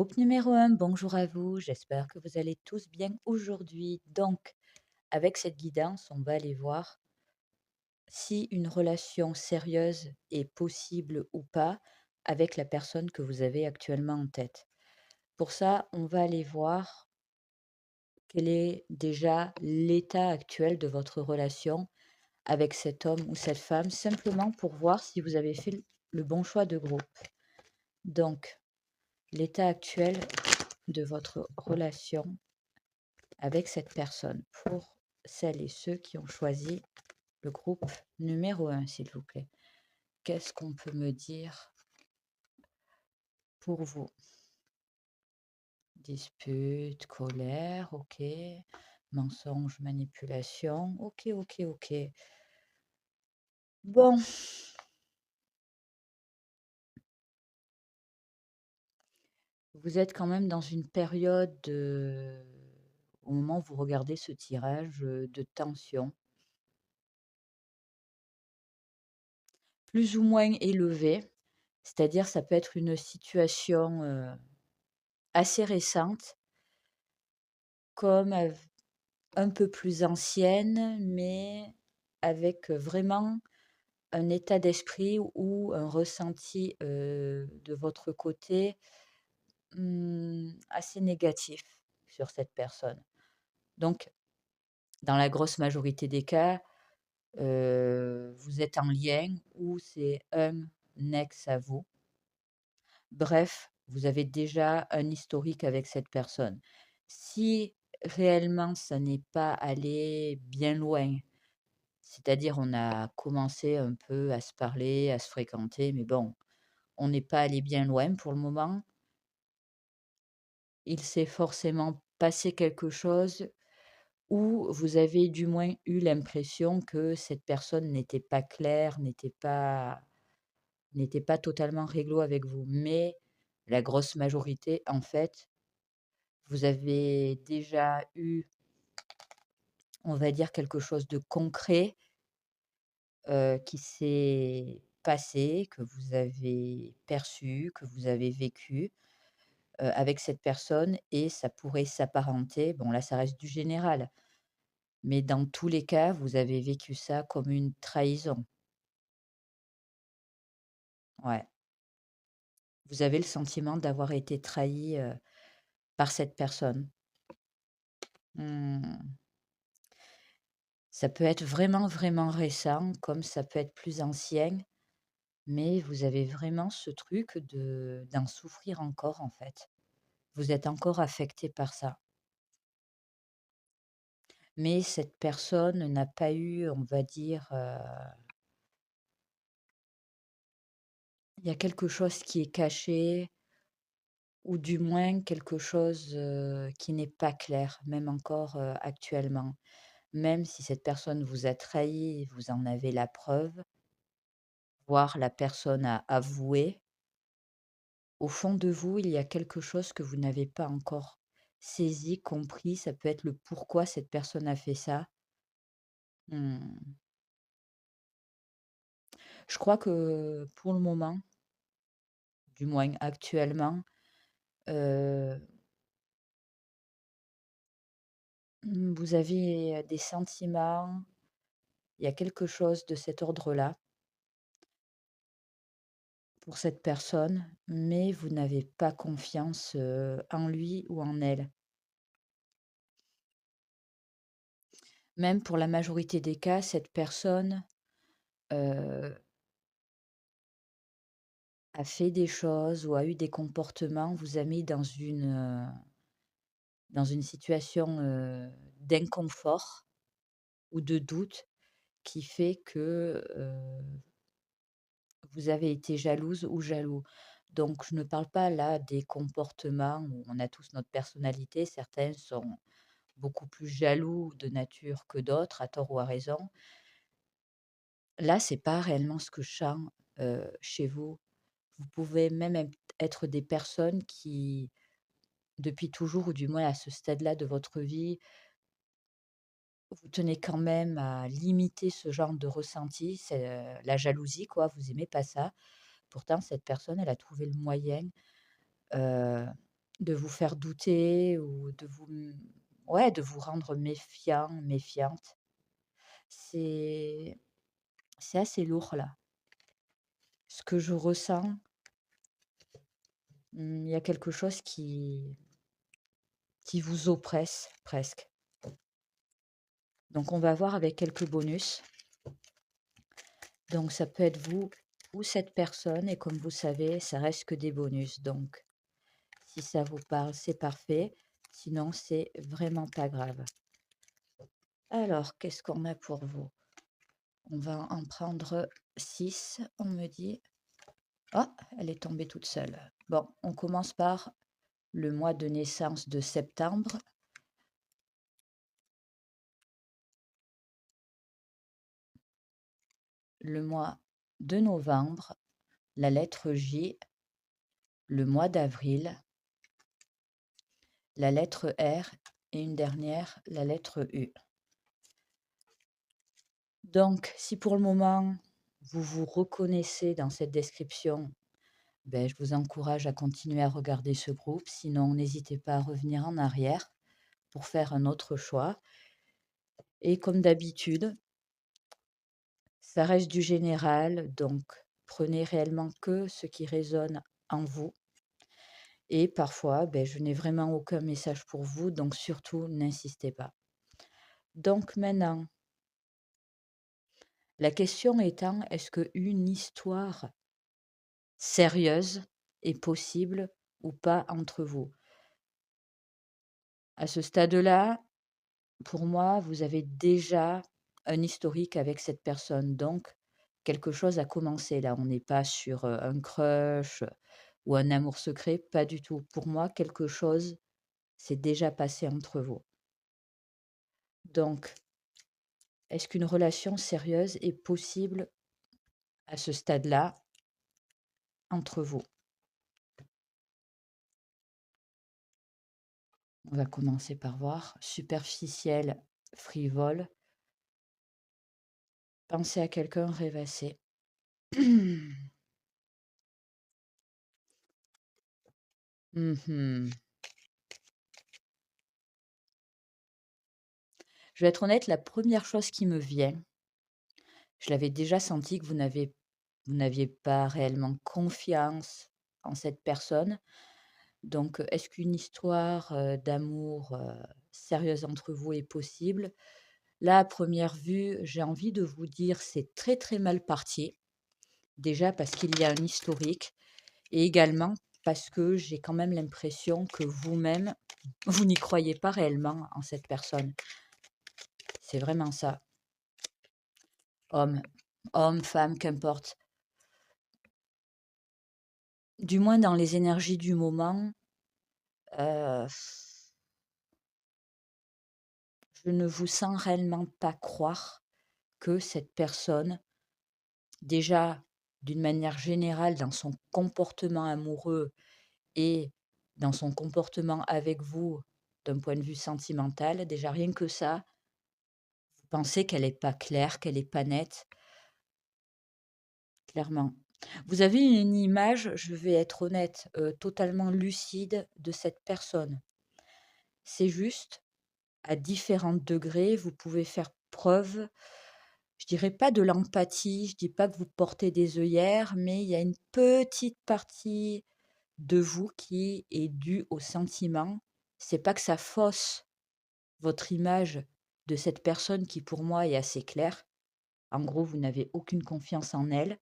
Groupe numéro un, bonjour à vous, j'espère que vous allez tous bien aujourd'hui. Donc, avec cette guidance, on va aller voir si une relation sérieuse est possible ou pas avec la personne que vous avez actuellement en tête. Pour ça, on va aller voir quel est déjà l'état actuel de votre relation avec cet homme ou cette femme, simplement pour voir si vous avez fait le bon choix de groupe. Donc, l'état actuel de votre relation avec cette personne, pour celles et ceux qui ont choisi le groupe numéro un, s'il vous plaît. Qu'est-ce qu'on peut me dire pour vous? Dispute, colère, OK. Mensonge, manipulation, OK, OK, OK. Bon, vous êtes quand même dans une période, au moment où vous regardez ce tirage, de tension, plus ou moins élevée. C'est-à-dire, ça peut être une situation, assez récente, comme un peu plus ancienne, mais avec, vraiment un état d'esprit ou un ressenti, de votre côté, assez négatif sur cette personne. Donc, dans la grosse majorité des cas, vous êtes en lien ou c'est un ex à vous. Bref, vous avez déjà un historique avec cette personne. Si réellement ça n'est pas allé bien loin, c'est-à-dire on a commencé un peu à se parler, à se fréquenter, mais bon, on n'est pas allé bien loin pour le moment. Il s'est forcément passé quelque chose ou vous avez du moins eu l'impression que cette personne n'était pas claire, n'était pas totalement réglo avec vous. Mais la grosse majorité, en fait, vous avez déjà eu, on va dire, quelque chose de concret, qui s'est passé, que vous avez perçu, que vous avez vécu, avec cette personne et ça pourrait s'apparenter, bon là ça reste du général, mais dans tous les cas, vous avez vécu ça comme une trahison. Ouais. Vous avez le sentiment d'avoir été trahi, par cette personne. Mmh. Ça peut être vraiment, vraiment récent, comme ça peut être plus ancien, mais vous avez vraiment ce truc de d'en souffrir encore, en fait. Vous êtes encore affecté par ça. Mais cette personne n'a pas eu, on va dire, il y a quelque chose qui est caché ou du moins quelque chose, qui n'est pas clair, même encore, actuellement. Même si cette personne vous a trahi, vous en avez la preuve, voire la personne a avoué, au fond de vous, il y a quelque chose que vous n'avez pas encore saisi, compris. Ça peut être le pourquoi cette personne a fait ça. Mmh. Je crois que pour le moment, du moins actuellement, heu, vous avez, des sentiments, il y a quelque chose de cet ordre-là pour cette personne, mais vous n'avez pas confiance, en lui ou en elle. Même pour la majorité des cas, cette personne, heu, a fait des choses ou a eu des comportements, vous a mis dans une situation, d'inconfort ou de doute qui fait que, vous avez été jalouse ou jaloux. Donc je ne parle pas là des comportements où on a tous notre personnalité, certains sont beaucoup plus jaloux de nature que d'autres, à tort ou à raison. Là, c'est pas réellement ce que je sens, chez vous. Vous pouvez même être des personnes qui, depuis toujours ou du moins à ce stade-là de votre vie, vous tenez quand même à limiter ce genre de ressenti, c'est, la jalousie quoi, vous aimez pas ça. Pourtant cette personne, elle a trouvé le moyen, heu, de vous faire douter ou ouais, de vous rendre méfiant, méfiante. C'est c'est assez lourd là. Ce que je ressens, il y a quelque chose qui vous oppresse presque. Donc on va voir avec quelques bonus. Donc ça peut être vous ou cette personne et comme vous savez, ça reste que des bonus. Donc si ça vous parle, c'est parfait. Sinon, c'est vraiment pas grave. Alors, qu'est-ce qu'on a pour vous? On va en prendre 6, on me dit. Oh, elle est tombée toute seule. Bon, on commence par le mois de naissance de septembre. Le mois de novembre, la lettre J, le mois d'avril, la lettre R et une dernière, la lettre U. Donc, si pour le moment, vous vous reconnaissez dans cette description, ben, je vous encourage à continuer à regarder ce groupe. Sinon, n'hésitez pas à revenir en arrière pour faire un autre choix. Et comme d'habitude, ça reste du général, donc prenez réellement que ce qui résonne en vous. Et parfois, ben, je n'ai vraiment aucun message pour vous, donc surtout, n'insistez pas. Donc maintenant, la question étant, est-ce qu'une histoire sérieuse est possible ou pas entre vous? À ce stade-là, pour moi, vous avez déjà un historique avec cette personne, donc quelque chose a commencé là. On n'est pas sur, un crush, ou un amour secret, pas du tout. Pour moi, quelque chose s'est déjà passé entre vous. Donc, est-ce qu'une relation sérieuse est possible à ce stade-là entre vous? On va commencer par voir. Superficiel, frivole, penser à quelqu'un, rêvasser. Mmh. Je vais être honnête, la première chose qui me vient, je l'avais déjà senti que vous n'aviez pas réellement confiance en cette personne. Donc, est-ce qu'une histoire, d'amour, sérieuse entre vous est possible? Là, à première vue, j'ai envie de vous dire, c'est très, très mal parti. Déjà parce qu'il y a un historique et également parce que j'ai quand même l'impression que vous-même, vous n'y croyez pas réellement en cette personne. C'est vraiment ça. Homme, homme, femme, qu'importe. Du moins dans les énergies du moment, heu, je ne vous sens réellement pas croire que cette personne, déjà d'une manière générale dans son comportement amoureux et dans son comportement avec vous, d'un point de vue sentimental, déjà rien que ça, vous pensez qu'elle est pas claire, qu'elle est pas nette, clairement. Vous avez une image, je vais être honnête, totalement lucide de cette personne. C'est juste, à différents degrés, vous pouvez faire preuve, je dirais pas de l'empathie, je dis pas que vous portez des œillères, mais il y a une petite partie de vous qui est due au sentiment. C'est pas que ça fausse votre image de cette personne qui, pour moi, est assez claire. En gros, vous n'avez aucune confiance en elle.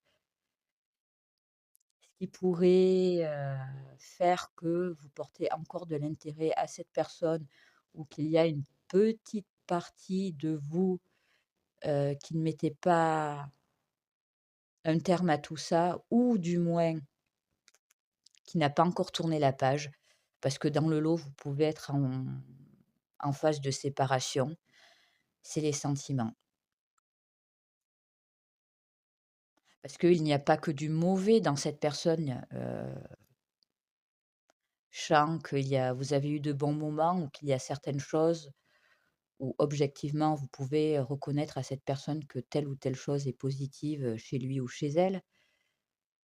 Ce qui pourrait, faire que vous portez encore de l'intérêt à cette personne ou qu'il y a une petite partie de vous, qui ne mettait pas un terme à tout ça ou du moins qui n'a pas encore tourné la page. Parce que dans le lot, vous pouvez être en phase de séparation, c'est les sentiments. Parce qu'il n'y a pas que du mauvais dans cette personne, je sens qu'il y a vous avez eu de bons moments ou qu'il y a certaines choses où objectivement vous pouvez reconnaître à cette personne que telle ou telle chose est positive, chez lui ou chez elle.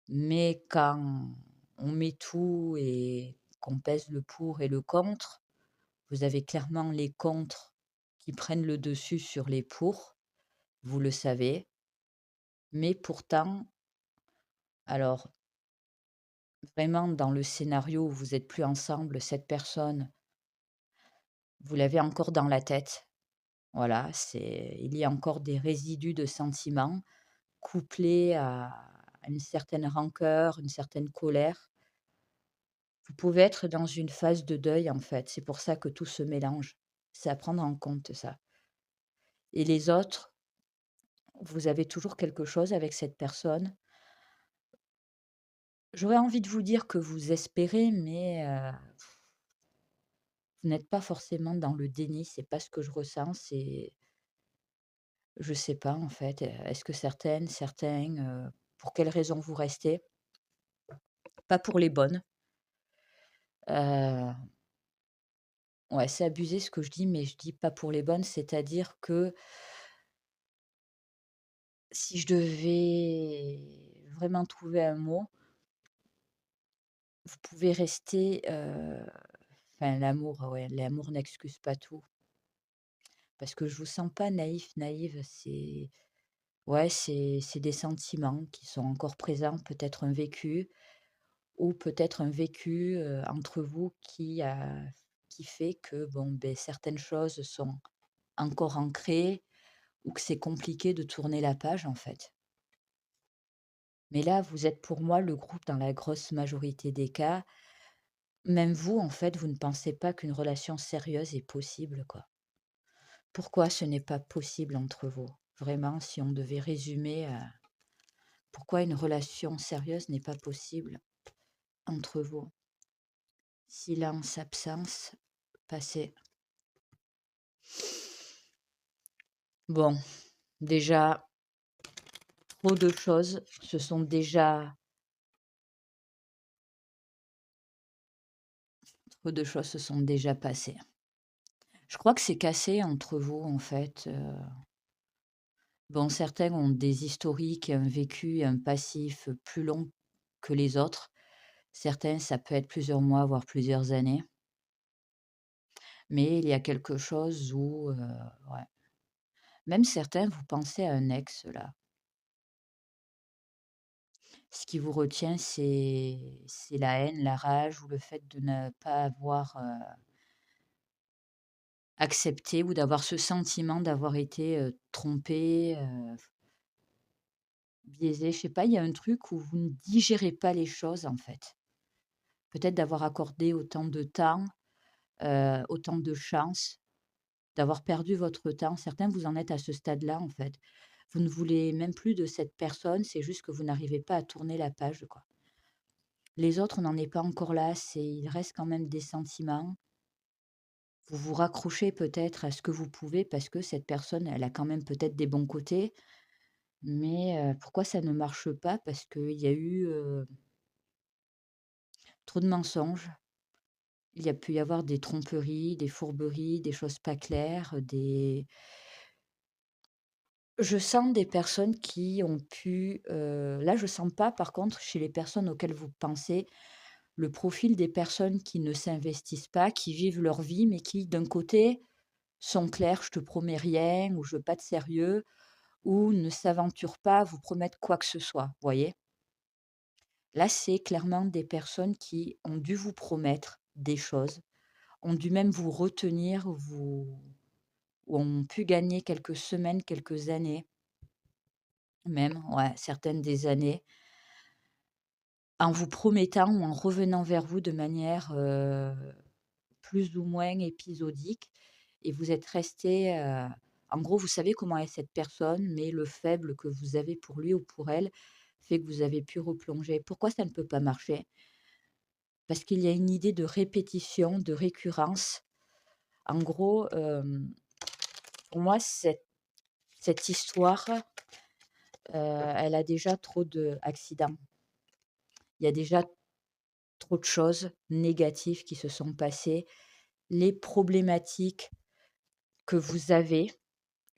Mais quand on met tout et qu'on pèse le pour et le contre. Vous avez clairement les contres qui prennent le dessus sur les pour, vous le savez, mais pourtant, alors vraiment dans le scénario où vous êtes plus ensemble, cette personne, vous l'avez encore dans la tête. Voilà, il y a encore des résidus de sentiments couplés à une certaine rancœur, une certaine colère. Vous pouvez être dans une phase de deuil, en fait, c'est pour ça que tout se mélange. C'est à prendre en compte ça. Et les autres, vous avez toujours quelque chose avec cette personne. J'aurais envie de vous dire que vous espérez, mais vous n'êtes pas forcément dans le déni, c'est pas ce que je ressens, je sais pas en fait, est-ce que certaines, certains, pour quelles raisons vous restez? Pas pour les bonnes. Heu, ouais, c'est abusé ce que je dis, mais je dis pas pour les bonnes, c'est-à-dire que si je devais vraiment trouver un mot, vous pouvez rester, enfin l'amour, ouais, l'amour n'excuse pas tout. Parce que je vous sens pas naïf, naïve, c'est ouais, c'est des sentiments qui sont encore présents, peut-être un vécu ou peut-être un vécu, entre vous qui fait que bon, beh, certaines choses sont encore ancrées ou que c'est compliqué de tourner la page, en fait. Mais là, vous êtes pour moi le groupe dans la grosse majorité des cas. Même vous, en fait, vous ne pensez pas qu'une relation sérieuse est possible, quoi. Pourquoi ce n'est pas possible entre vous? Vraiment, si on devait résumer, pourquoi une relation sérieuse n'est pas possible entre vous? Silence, absence, passé. Bon, déjà, trop de choses se sont déjà passées. Je crois que c'est cassé entre vous, en fait, bon, certains ont des historiques et un vécu et un passif, plus long que les autres. Certains, ça peut être plusieurs mois, voire plusieurs années. Mais il y a quelque chose où, ouais, même certains, vous pensez à un ex, là. Ce qui vous retient, c'est la haine, la rage ou le fait de ne pas avoir, accepté ou d'avoir ce sentiment d'avoir été, trompé, biaisé. Je sais pas, il y a un truc où vous ne digérez pas les choses, en fait. Peut-être d'avoir accordé autant de temps, autant de chance, d'avoir perdu votre temps. Certains, vous en êtes à ce stade-là, en fait. Vous ne voulez même plus de cette personne, c'est juste que vous n'arrivez pas à tourner la page, quoi. Les autres, on n'en est pas encore là, il reste quand même des sentiments. Vous vous raccrochez peut-être à ce que vous pouvez parce que cette personne, elle a quand même peut-être des bons côtés, mais pourquoi ça ne marche pas? Parce qu'il y a eu, trop de mensonges. Il y a pu y avoir des tromperies, des fourberies, des choses pas claires, des je sens des personnes qui ont pu, là, je sens pas par contre chez les personnes auxquelles vous pensez, le profil des personnes qui ne s'investissent pas, qui vivent leur vie, mais qui d'un côté sont clairs: «Je te promets rien» ou «Je veux pas de sérieux» ou ne s'aventurent pas à vous promettre quoi que ce soit, voyez? Là, c'est clairement des personnes qui ont dû vous promettre des choses, ont dû même vous retenir, vous ou ont pu gagner quelques semaines, quelques années même, ouais, certaines des années, en vous promettant ou en revenant vers vous de manière, plus ou moins épisodique et vous êtes restés, en gros, vous savez comment est cette personne, mais le faible que vous avez pour lui ou pour elle fait que vous avez pu replonger. Pourquoi ça ne peut pas marcher? Parce qu'il y a une idée de répétition, de récurrence. En gros, pour moi, cette histoire, elle a déjà trop d'accidents. Il y a déjà trop de choses négatives qui se sont passées. Les problématiques que vous avez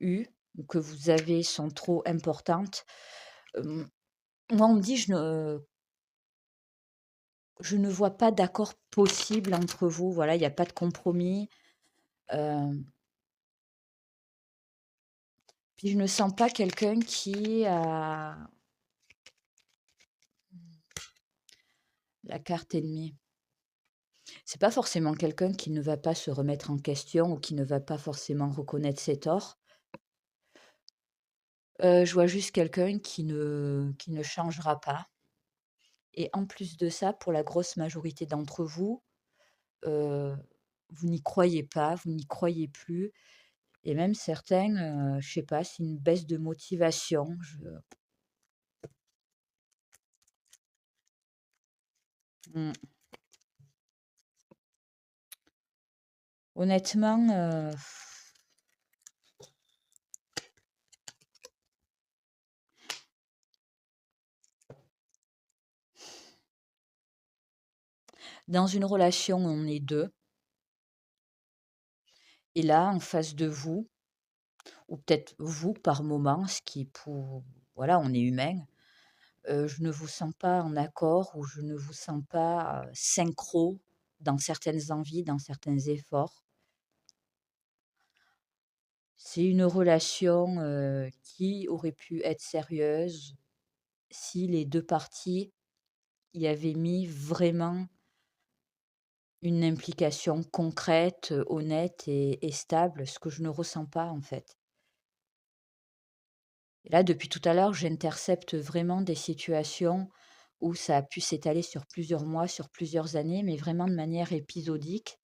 eues ou que vous avez sont trop importantes. Hem, Moi, on me dit: je ne vois pas d'accord possible entre vous. Voilà, il y a pas de compromis. Hem, Puis je ne sens pas quelqu'un qui a la carte ennemie. C'est pas forcément quelqu'un qui ne va pas se remettre en question ou qui ne va pas forcément reconnaître ses torts. Je vois juste quelqu'un qui ne changera pas et en plus de ça, pour la grosse majorité d'entre vous, heu, vous n'y croyez pas, vous n'y croyez plus et même certains, je sais pas, c'est une baisse de motivation. Mmh, honnêtement, dans une relation, on est 2 et là, en face de vous ou peut-être vous par moment, ce qui pour voilà, on est humain, je ne vous sens pas en accord ou je ne vous sens pas, synchro dans certaines envies, dans certains efforts. C'est une relation, qui aurait pu être sérieuse si les 2 parties y avaient mis vraiment une implication concrète, honnête et stable, ce que je ne ressens pas, en fait. Et là, depuis tout à l'heure, j'intercepte vraiment des situations où ça a pu s'étaler sur plusieurs mois, sur plusieurs années, mais vraiment de manière épisodique,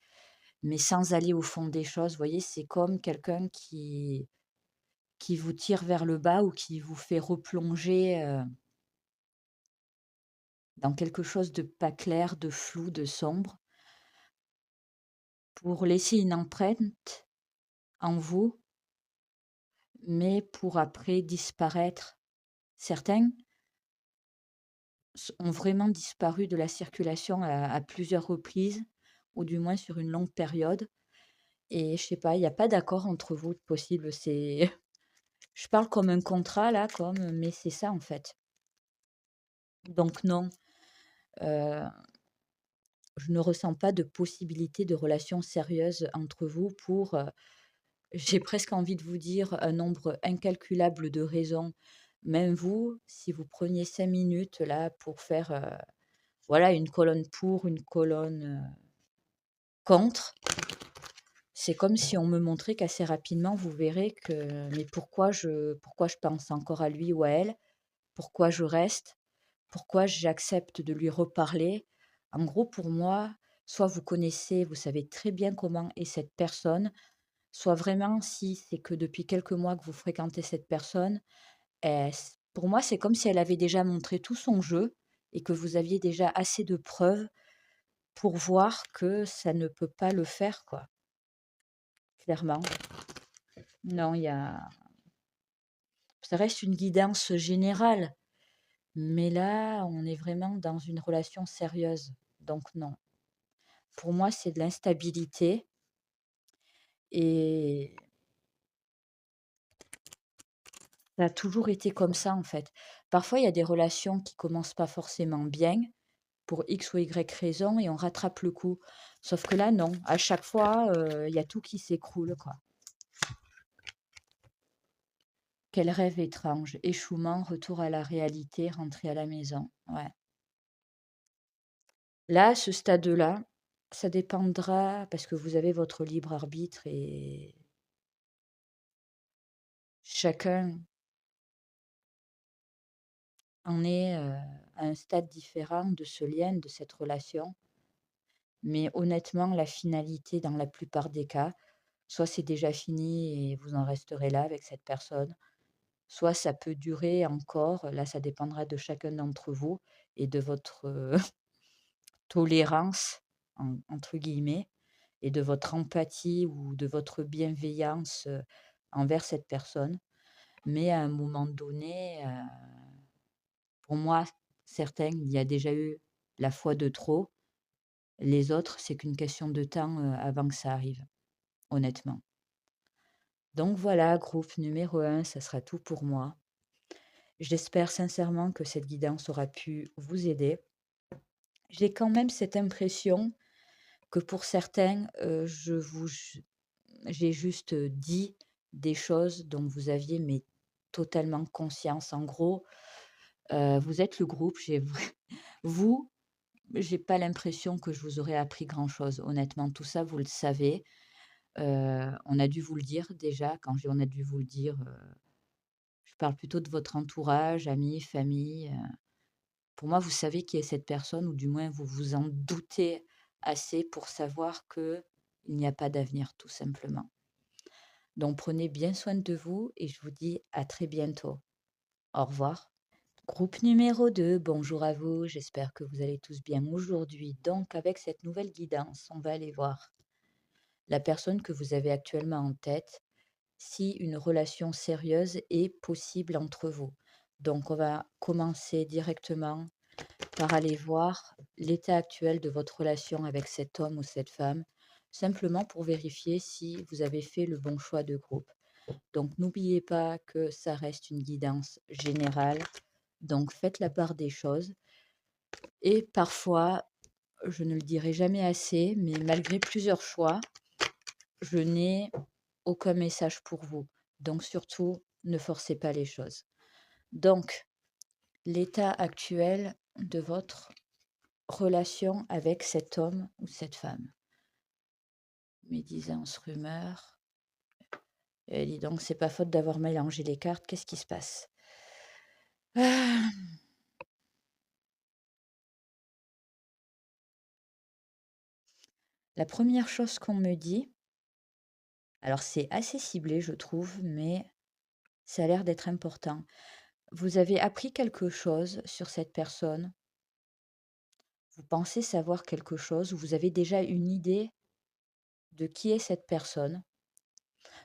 mais sans aller au fond des choses. Vous voyez, c'est comme quelqu'un qui vous tire vers le bas ou qui vous fait replonger, dans quelque chose de pas clair, de flou, de sombre, pour laisser une empreinte en vous, mais pour après disparaître. Certains ont vraiment disparu de la circulation à plusieurs reprises, ou du moins sur une longue période. Et je sais pas, il y a pas d'accord entre vous de possible. C'est je parle comme un contrat là, comme, mais c'est ça en fait. Donc non, heu, je ne ressens pas de possibilité de relation sérieuse entre vous pour, j'ai presque envie de vous dire un nombre incalculable de raisons. Même vous, si vous preniez 5 minutes là pour faire, voilà, une colonne pour, une colonne, contre, c'est comme si on me montrait qu'assez rapidement vous verrez que mais pourquoi je pense encore à lui ou à elle? Pourquoi je reste? Pourquoi j'accepte de lui reparler? En gros, pour moi, soit vous connaissez, vous savez très bien comment est cette personne, soit vraiment si c'est que depuis quelques mois que vous fréquentez cette personne, pour moi, c'est comme si elle avait déjà montré tout son jeu et que vous aviez déjà assez de preuves pour voir que ça ne peut pas le faire, quoi, clairement. Non, il y a ça reste une guidance générale, mais là, on est vraiment dans une relation sérieuse, donc non. Pour moi, c'est de l'instabilité et ça a toujours été comme ça, en fait. Parfois, il y a des relations qui commencent pas forcément bien pour X ou Y raison et on rattrape le coup. Sauf que là, non. À chaque fois, il y a tout qui s'écroule, quoi. Quel rêve étrange. Échouement, retour à la réalité, rentrer à la maison. Ouais. Là, à ce stade-là, ça dépendra parce que vous avez votre libre arbitre et chacun en est, à un stade différent de ce lien, de cette relation. Mais honnêtement, la finalité dans la plupart des cas, soit c'est déjà fini et vous en resterez là avec cette personne, soit ça peut durer encore. Là, ça dépendra de chacun d'entre vous et de votre, «tolérance» entre guillemets et de votre empathie ou de votre bienveillance, envers cette personne. Mais à un moment donné, pour moi, certains, il y a déjà eu la fois de trop. Les autres, c'est qu'une question de temps, avant que ça arrive, honnêtement. Donc voilà, groupe numéro un, ça sera tout pour moi. J'espère sincèrement que cette guidance aura pu vous aider j'ai quand même cette impression que pour certains, j'ai juste, dit des choses dont vous aviez mais totalement conscience. En gros, vous êtes le groupe, j'ai vrai vous, j'ai pas l'impression que je vous aurais appris grand-chose. Honnêtement, tout ça, vous le savez. On a dû vous le dire déjà. Quand je dis: «On a dû vous le dire», je parle plutôt de votre entourage, amis, famille. Pour moi, vous savez qui est cette personne ou du moins vous vous en doutez assez pour savoir qu'il n'y a pas d'avenir, tout simplement. Donc prenez bien soin de vous et je vous dis à très bientôt. Au revoir. Groupe numéro 2. Bonjour à vous, j'espère que vous allez tous bien aujourd'hui. Donc avec cette nouvelle guidance, on va aller voir la personne que vous avez actuellement en tête, si une relation sérieuse est possible entre vous. Donc on va commencer directement par aller voir l'état actuel de votre relation avec cet homme ou cette femme, simplement pour vérifier si vous avez fait le bon choix de groupe. Donc n'oubliez pas que ça reste une guidance générale, donc faites la part des choses. Et parfois, je ne le dirai jamais assez, mais malgré plusieurs choix, je n'ai aucun message pour vous. Donc surtout, ne forcez pas les choses. Donc, l'état actuel de votre relation avec cet homme ou cette femme. Médisance, rumeur. Dis donc, c'est pas faute d'avoir mélangé les cartes. Qu'est-ce qui se passe? Ah, la première chose qu'on me dit, alors c'est assez ciblé, je trouve, mais ça a l'air d'être important. Vous avez appris quelque chose sur cette personne, vous pensez savoir quelque chose, ou vous avez déjà une idée de qui est cette personne.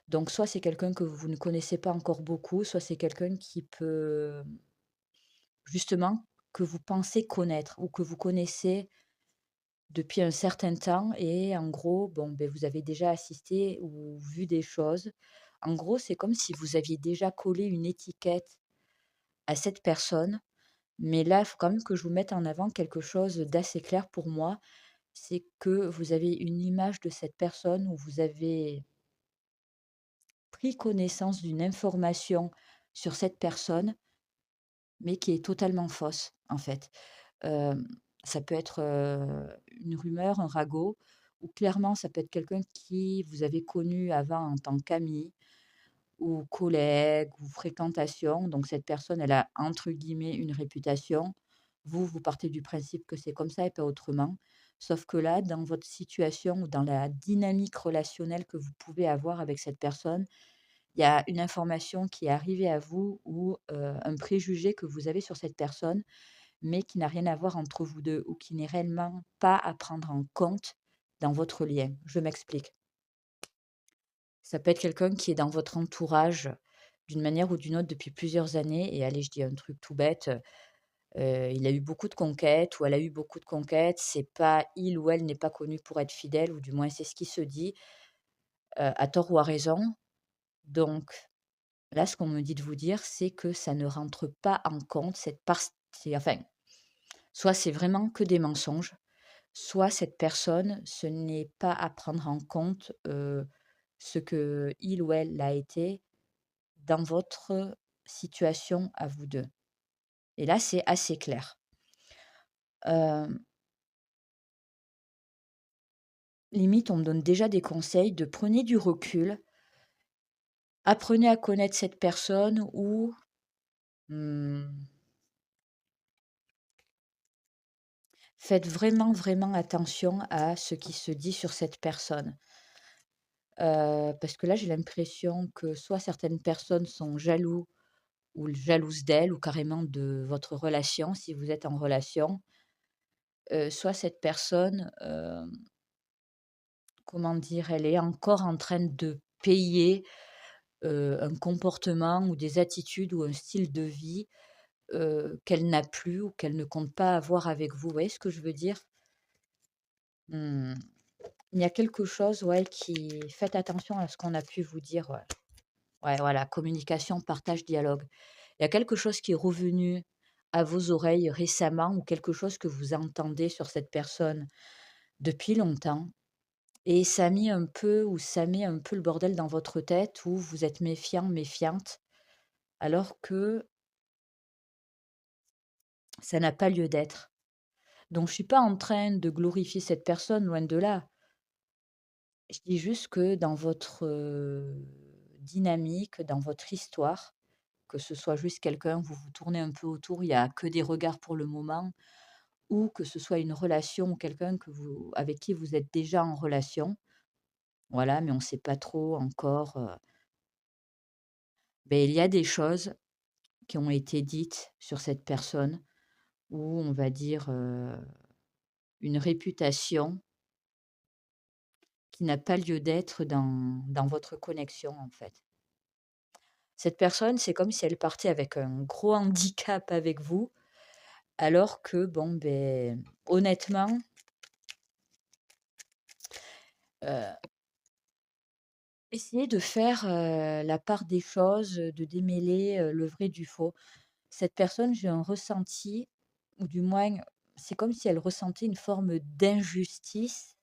Donc soit c'est quelqu'un que vous ne connaissez pas encore beaucoup, soit c'est quelqu'un qui peut justement que vous pensez connaître ou que vous connaissez depuis un certain temps et en gros, bon, ben vous avez déjà assisté ou vu des choses. En gros, c'est comme si vous aviez déjà collé une étiquette à cette personne, mais là, il faut quand même que je vous mette en avant quelque chose d'assez clair pour moi, c'est que vous avez une image de cette personne où vous avez pris connaissance d'une information sur cette personne, mais qui est totalement fausse, en fait. Hem, Ça peut être, une rumeur, un ragot ou clairement ça peut être quelqu'un qui vous avez connu avant en tant qu'ami ou collègue ou fréquentation. Donc cette personne, elle a entre guillemets «une réputation». Vous, vous partez du principe que c'est comme ça et pas autrement. Sauf que là, dans votre situation ou dans la dynamique relationnelle que vous pouvez avoir avec cette personne, il y a une information qui est arrivée à vous ou, un préjugé que vous avez sur cette personne mais qui n'a rien à voir entre vous 2 ou qui n'est réellement pas à prendre en compte dans votre lien. Je m'explique. Ça peut être quelqu'un qui est dans votre entourage d'une manière ou d'une autre depuis plusieurs années et allez, je dis un truc tout bête, il a eu beaucoup de conquêtes ou elle a eu beaucoup de conquêtes. C'est pas il ou elle n'est pas connu pour être fidèle ou du moins c'est ce qui se dit, à tort ou à raison. Donc là, ce qu'on me dit de vous dire, c'est que ça ne rentre pas en compte cette partie enfin, soit c'est vraiment que des mensonges. Soit cette personne, ce n'est pas à prendre en compte, ce que il ou elle a été dans votre situation à vous 2. Et là, c'est assez clair. Hem, Limite, on me donne déjà des conseils de prenez du recul, apprenez à connaître cette personne ou, mmh, faites vraiment, vraiment attention à ce qui se dit sur cette personne. Parce que là, j'ai l'impression que soit certaines personnes sont jalouses d'elle ou carrément de votre relation, si vous êtes en relation, soit cette personne, comment dire? Elle est encore en train de payer, un comportement ou des attitudes ou un style de vie, qu'elle n'a plus ou qu'elle ne compte pas avoir avec vous. Vous voyez ce que je veux dire? Mmh, il y a quelque chose, ouais, qui faites attention à ce qu'on a pu vous dire, ouais. Ouais, voilà, communication, partage, dialogue. Il y a quelque chose qui est revenu à vos oreilles récemment ou quelque chose que vous entendez sur cette personne depuis longtemps et ça a mis un peu ou ça met un peu le bordel dans votre tête où vous êtes méfiant, méfiante, alors que ça n'a pas lieu d'être. Donc je suis pas en train de glorifier cette personne, loin de là. Je dis juste que dans votre, dynamique, dans votre histoire, que ce soit juste quelqu'un, vous vous tournez un peu autour, il y a que des regards pour le moment, ou que ce soit une relation ou quelqu'un que vous avec qui vous êtes déjà en relation, voilà, mais on ne sait pas trop encore, il y a des choses qui ont été dites sur cette personne ou on va dire, une réputation qui n'a pas lieu d'être dans votre connexion, en fait. Cette personne, c'est comme si elle partait avec un gros handicap avec vous, alors que bon, honnêtement, heu, essayez de faire, la part des choses, de démêler, le vrai du faux. Cette personne, j'ai un ressenti ou du moins, c'est comme si elle ressentait une forme d'injustice,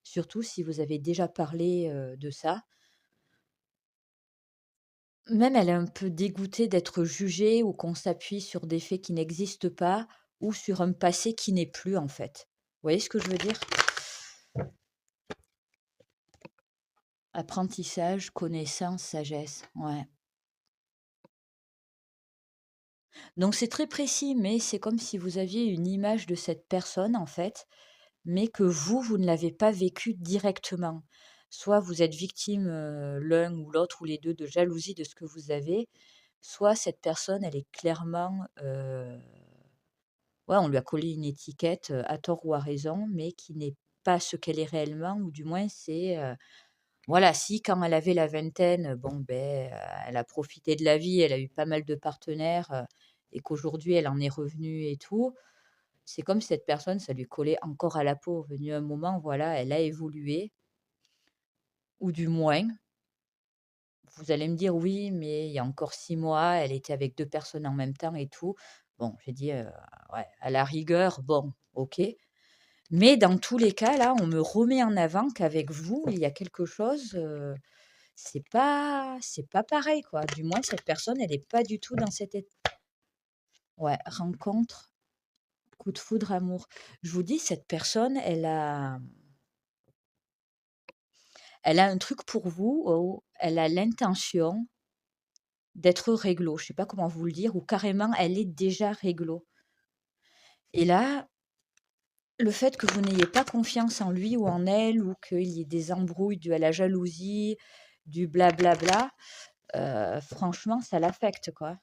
surtout si vous avez déjà parlé, de ça. Même elle est un peu dégoûtée d'être jugée ou qu'on s'appuie sur des faits qui n'existent pas ou sur un passé qui n'est plus, en fait. Vous voyez ce que je veux dire? Apprentissage, connaissance, sagesse, ouais. Donc c'est très précis, mais c'est comme si vous aviez une image de cette personne, en fait, mais que vous, vous ne l'avez pas vécue directement. Soit vous êtes victime, l'un ou l'autre ou les 2 de jalousie de ce que vous avez, soit cette personne, elle est clairement, ouais, on lui a collé une étiquette, à tort ou à raison, mais qui n'est pas ce qu'elle est réellement ou du moins c'est, voilà, si quand elle avait la vingtaine, elle a profité de la vie, elle a eu pas mal de partenaires, et qu'aujourd'hui elle en est revenue et tout, c'est comme si cette personne, ça lui collait encore à la peau. Venu un moment, voilà, elle a évolué ou du moins, vous allez me dire: «Oui, mais il y a encore 6 mois, elle était avec 2 personnes en même temps et tout». Bon, j'ai dit: «Ouais, à la rigueur, bon, OK». Mais dans tous les cas, là, on me remet en avant qu'avec vous, il y a quelque chose, c'est pas pareil, quoi. Du moins cette personne, elle est pas du tout dans cet ouais, rencontre, coup de foudre, amour. Je vous dis, cette personne, elle a un truc pour vous, où elle a l'intention d'être réglo. Je sais pas comment vous le dire ou carrément elle est déjà réglo et là, le fait que vous n'ayez pas confiance en lui ou en elle ou qu'il y ait des embrouilles dues à la jalousie, du blablabla, franchement, ça l'affecte, quoi.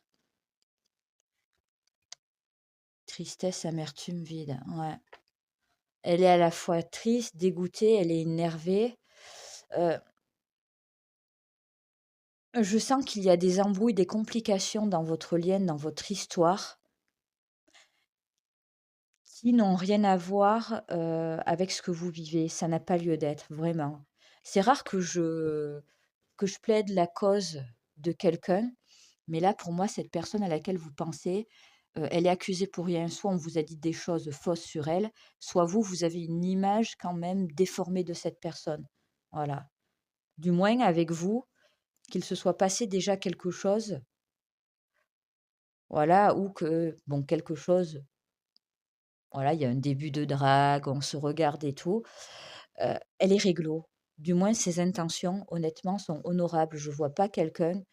Tristesse, amertume, vide, ouais. Elle est à la fois triste, dégoûtée, elle est énervée. Heu, je sens qu'il y a des embrouilles, des complications dans votre lien, dans votre histoire, qui n'ont rien à voir, avec ce que vous vivez. Ça n'a pas lieu d'être, vraiment. C'est rare que je plaide la cause de quelqu'un, mais là, pour moi, cette personne à laquelle vous pensez, elle est accusée pour rien. Soit on vous a dit des choses fausses sur elle, soit vous, vous avez une image quand même déformée de cette personne. Voilà. Du moins avec vous, qu'il se soit passé déjà quelque chose, voilà, ou que bon, quelque chose, voilà, il y a un début de drague, on se regarde et tout, elle est réglo. Du moins ses intentions, honnêtement, sont honorables. Je vois pas quelqu'un,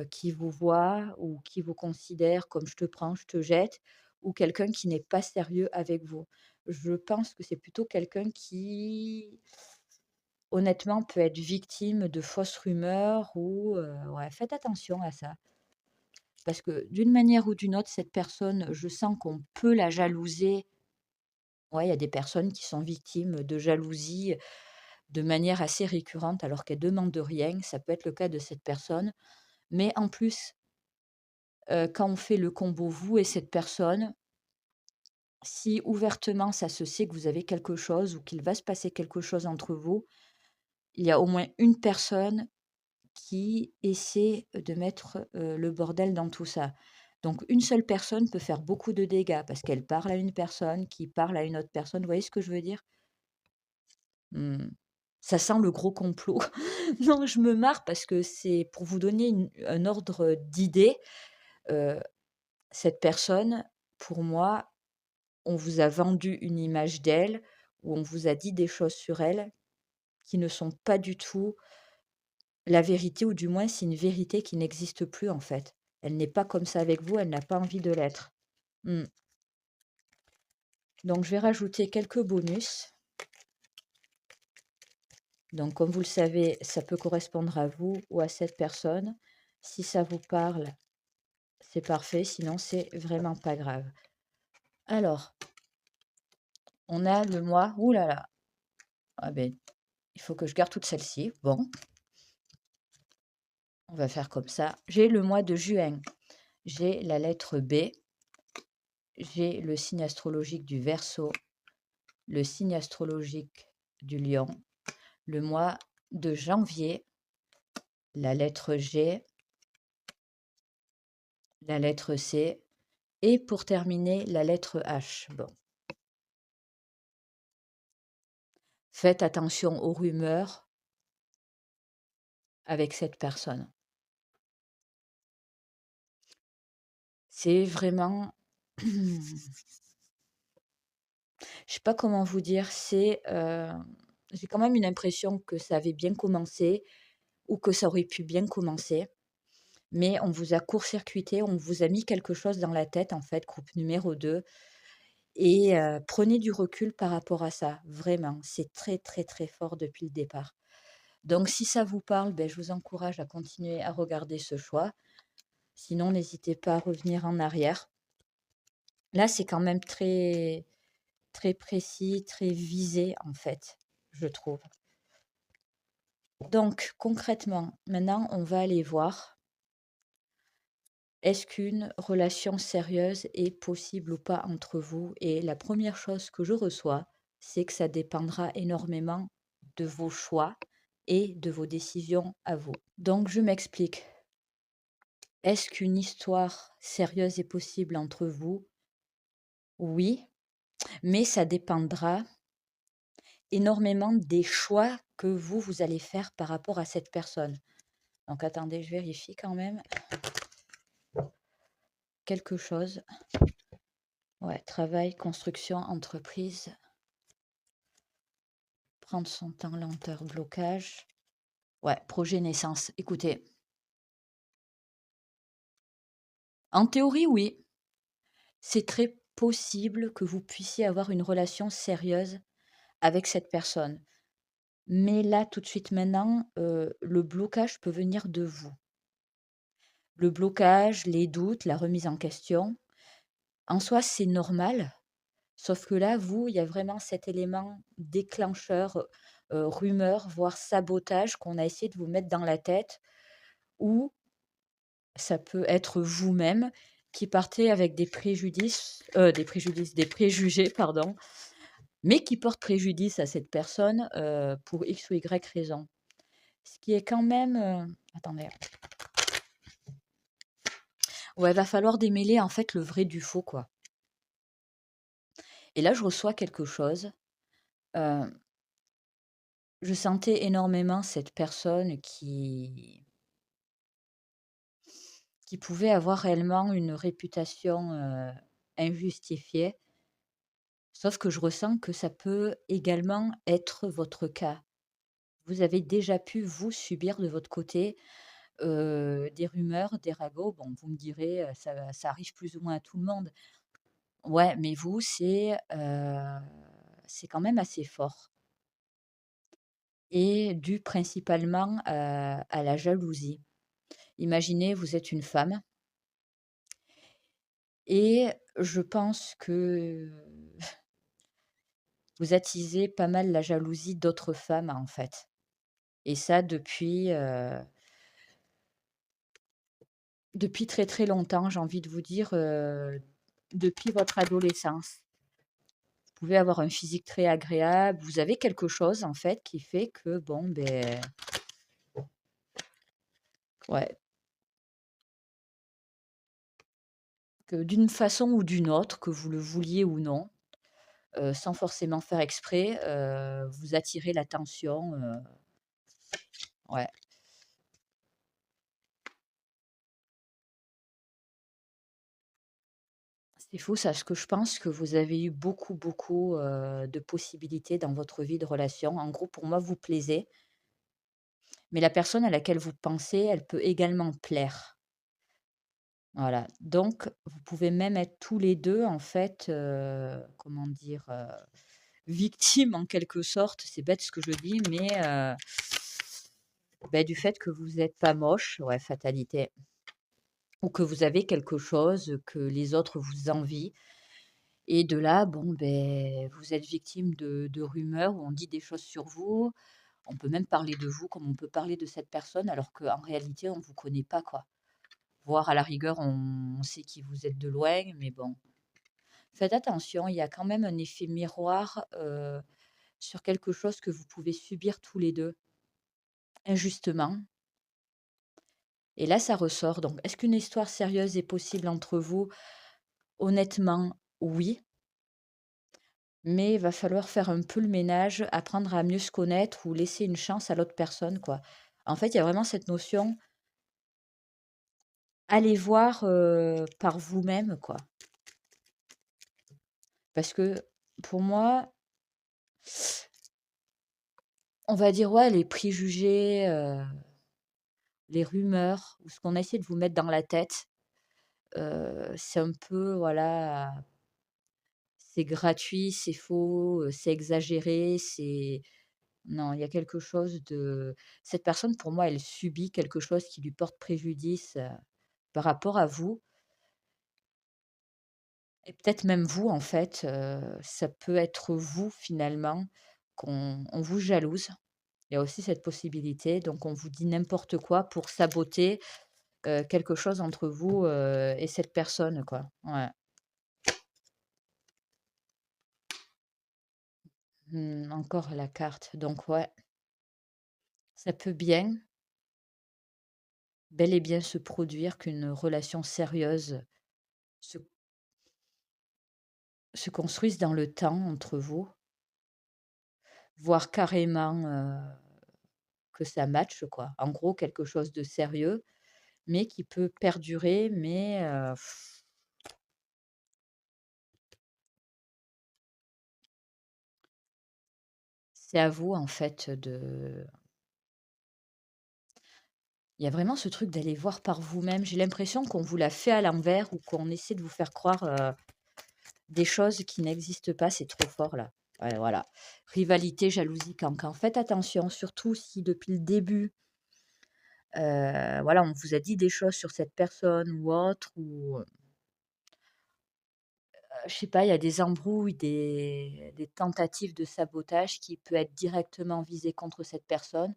qui vous voit ou qui vous considère comme «je te prends, je te jette» ou quelqu'un qui n'est pas sérieux avec vous. Je pense que c'est plutôt quelqu'un qui, honnêtement, peut être victime de fausses rumeurs ou ouais, faites attention à ça. Parce que d'une manière ou d'une autre, cette personne, je sens qu'on peut la jalouser. Ouais, il y a des personnes qui sont victimes de jalousie de manière assez récurrente alors qu'elles demandent rien. Ça peut être le cas de cette personne. Mais en plus, quand on fait le combo vous et cette personne, si ouvertement ça se sait que vous avez quelque chose ou qu'il va se passer quelque chose entre vous, il y a au moins une personne qui essaie de mettre, le bordel dans tout ça. Donc une seule personne peut faire beaucoup de dégâts parce qu'elle parle à une personne qui parle à une autre personne. Vous voyez ce que je veux dire? Mmh. Ça sent le gros complot. Non, je me marre parce que c'est pour vous donner un ordre d'idée. Heu, Cette personne, pour moi, on vous a vendu une image d'elle ou on vous a dit des choses sur elle qui ne sont pas du tout la vérité ou du moins c'est une vérité qui n'existe plus en fait. Elle n'est pas comme ça avec vous, elle n'a pas envie de l'être. Mmh. Donc je vais rajouter quelques bonus. Donc comme vous le savez, ça peut correspondre à vous ou à cette personne. Si ça vous parle, c'est parfait, sinon c'est vraiment pas grave. Alors, on a le mois ouh là là! Ah beh, il faut que je garde toutes celles-ci. Bon, on va faire comme ça. J'ai le mois de juin. J'ai la lettre B. J'ai le signe astrologique du Verseau, le signe astrologique du Lion. Le mois de janvier, la lettre G, la lettre C et pour terminer, la lettre H. Bon, faites attention aux rumeurs avec cette personne. C'est vraiment je sais pas comment vous dire, j'ai quand même une impression que ça avait bien commencé ou que ça aurait pu bien commencer, mais on vous a court-circuité, on vous a mis quelque chose dans la tête en fait, groupe numéro 2 et prenez du recul par rapport à ça, vraiment. C'est très, très, très fort depuis le départ. Donc si ça vous parle, beh, je vous encourage à continuer à regarder ce choix. Sinon, n'hésitez pas à revenir en arrière. Là, c'est quand même très très précis, très visé en fait, je trouve. Donc concrètement, maintenant, on va aller voir, est-ce qu'une relation sérieuse est possible ou pas entre vous? Et la première chose que je reçois, c'est que ça dépendra énormément de vos choix et de vos décisions à vous. Donc je m'explique. Est-ce qu'une histoire sérieuse est possible entre vous? Oui, mais ça dépendra énormément des choix que vous allez faire par rapport à cette personne. Donc attendez, je vérifie quand même quelque chose. Ouais, travail, construction, entreprise, prendre son temps, lenteur, blocage. Ouais, projet naissance. Écoutez, en théorie, oui, c'est très possible que vous puissiez avoir une relation sérieuse avec cette personne. Mais là, tout de suite maintenant, le blocage peut venir de vous. Le blocage, les doutes, la remise en question. En soi, c'est normal, sauf que là, vous, il y a vraiment cet élément déclencheur, rumeur, voire sabotage qu'on a essayé de vous mettre dans la tête, ou ça peut être vous-même qui partez avec des préjugés, pardon, mais qui portent préjudice à cette personne, pour X ou Y raison. Ce qui est quand même, attendez, ouais, va falloir démêler en fait le vrai du faux, quoi. Et là, je reçois quelque chose, heu, je sentais énormément cette personne qui pouvait avoir réellement une réputation, injustifiée. Sauf que je ressens que ça peut également être votre cas. Vous avez déjà pu, vous, subir de votre côté, des rumeurs, des ragots. Bon, vous me direz, ça arrive plus ou moins à tout le monde. Ouais, mais vous, c'est quand même assez fort et dû principalement à la jalousie. Imaginez, vous êtes une femme et je pense que vous attisez pas mal la jalousie d'autres femmes, en fait et ça depuis très, très longtemps, j'ai envie de vous dire, depuis votre adolescence. Vous pouvez avoir un physique très agréable, vous avez quelque chose, en fait, qui fait que bon, ben ouais, que d'une façon ou d'une autre, que vous le vouliez ou non, sans forcément faire exprès, vous attirez l'attention, ouais. C'est fou ça, parce que je pense que vous avez eu beaucoup, beaucoup, de possibilités dans votre vie de relation. En gros, pour moi, vous plaisez, mais la personne à laquelle vous pensez, elle peut également plaire. Voilà, donc vous pouvez même être tous les 2 en fait, comment dire? Victimes en quelque sorte, c'est bête ce que je dis, mais bah, du fait que vous êtes pas moche, ouais, fatalité, ou que vous avez quelque chose que les autres vous envient et de là, bon, beh, vous êtes victime de rumeurs où on dit des choses sur vous. On peut même parler de vous comme on peut parler de cette personne alors qu'en réalité on ne vous connaît pas, quoi. Voire à la rigueur, on sait qui vous êtes de loin, mais bon. Faites attention, il y a quand même un effet miroir, sur quelque chose que vous pouvez subir tous les 2 injustement et là, ça ressort donc est-ce qu'une histoire sérieuse est possible entre vous? Honnêtement, oui, mais il va falloir faire un peu le ménage, apprendre à mieux se connaître ou laisser une chance à l'autre personne, quoi. En fait, il y a vraiment cette notion, allez voir, par vous-même, quoi. Parce que pour moi, on va dire, ouais, les préjugés, les rumeurs ou ce qu'on a essayé de vous mettre dans la tête, c'est un peu, voilà, c'est gratuit, c'est faux, c'est exagéré, c'est non, il y a quelque chose de cette personne, pour moi, elle subit quelque chose qui lui porte préjudice, par rapport à vous et peut-être même vous, en fait, ça peut être vous, finalement, qu'on on vous jalouse. Il y a aussi cette possibilité, donc on vous dit n'importe quoi pour saboter, quelque chose entre vous, et cette personne, quoi. Ouais. Encore la carte, donc ouais, ça peut bien, bel et bien se produire qu'une relation sérieuse se se construise dans le temps entre vous, voire carrément, que ça matche, quoi. En gros, quelque chose de sérieux, mais qui peut perdurer, mais c'est à vous, en fait, de il y a vraiment ce truc d'aller voir par vous-même. J'ai l'impression qu'on vous l'a fait à l'envers ou qu'on essaie de vous faire croire, des choses qui n'existent pas, c'est trop fort là. Ouais, voilà. Rivalité, jalousie, cancan. Faites attention, surtout si depuis le début, voilà, on vous a dit des choses sur cette personne ou autre ou, je sais pas, il y a des embrouilles, des tentatives de sabotage qui peut être directement visé contre cette personne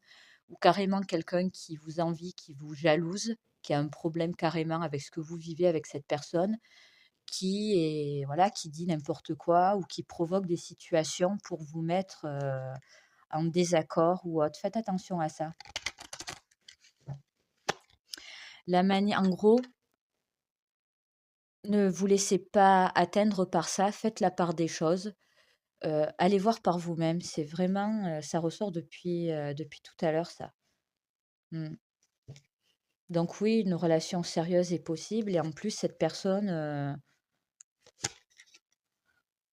ou carrément quelqu'un qui vous envie, qui vous jalouse, qui a un problème carrément avec ce que vous vivez avec cette personne. Qui est voilà, qui dit n'importe quoi ou qui provoque des situations pour vous mettre, en désaccord ou autre. Faites attention à ça. La manie en gros, ne vous laissez pas atteindre par ça, faites la part des choses, allez voir par vous-même. C'est vraiment, ça ressort depuis tout à l'heure ça. Mmh. Donc oui, une relation sérieuse est possible et en plus cette personne,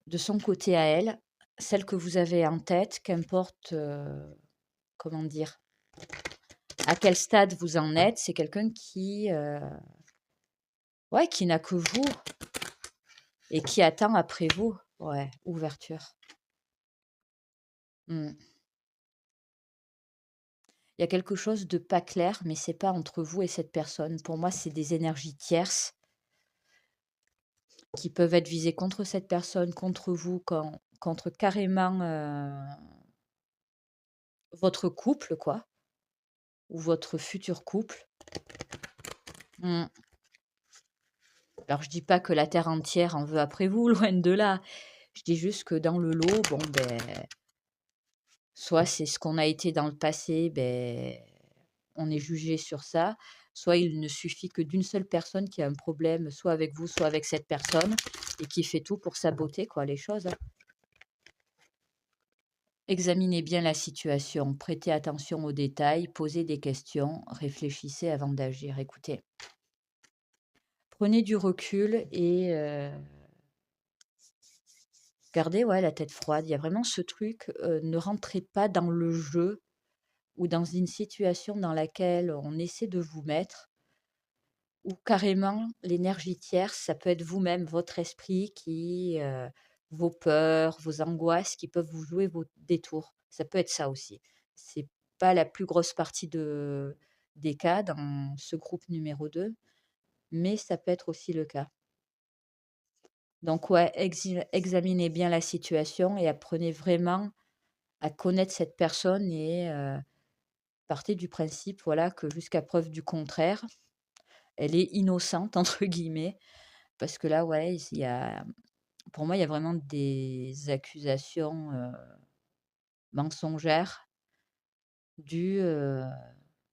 de son côté à elle, celle que vous avez en tête, qu'importe, comment dire? À quel stade vous en êtes, c'est quelqu'un qui, ouais, qui n'a que vous et qui attend après vous. Ouais, ouverture. Mmh. Il y a quelque chose de pas clair, mais c'est pas entre vous et cette personne. Pour moi, c'est des énergies tierces qui peuvent être visées contre cette personne, contre vous, contre carrément, votre couple, quoi, ou votre futur couple. Mmh. Alors je dis pas que la terre entière en veut après vous, loin de là. Je dis juste que dans le lot, bon, ben soit c'est ce qu'on a été dans le passé, beh, on est jugé sur ça, soit il ne suffit que d'une seule personne qui a un problème, soit avec vous, soit avec cette personne et qui fait tout pour saboter, quoi, les choses, hein. Examinez bien la situation, prêtez attention aux détails, posez des questions, réfléchissez avant d'agir. Écoutez, prenez du recul et gardez, ouais, la tête froide. Il y a vraiment ce truc, ne rentrez pas dans le jeu ou dans une situation dans laquelle on essaie de vous mettre, ou carrément l'énergie tierce, ça peut être vous-même, votre esprit qui, vos peurs, vos angoisses qui peuvent vous jouer des tours. Ça peut être ça aussi. C'est pas la plus grosse partie des cas dans ce groupe numéro 2, mais ça peut être aussi le cas. Donc ouais, examinez bien la situation et apprenez vraiment à connaître cette personne et partez du principe, voilà, que jusqu'à preuve du contraire, elle est «innocente» entre guillemets, parce que là, ouais, il y a pour moi, il y a vraiment des accusations, mensongères dues,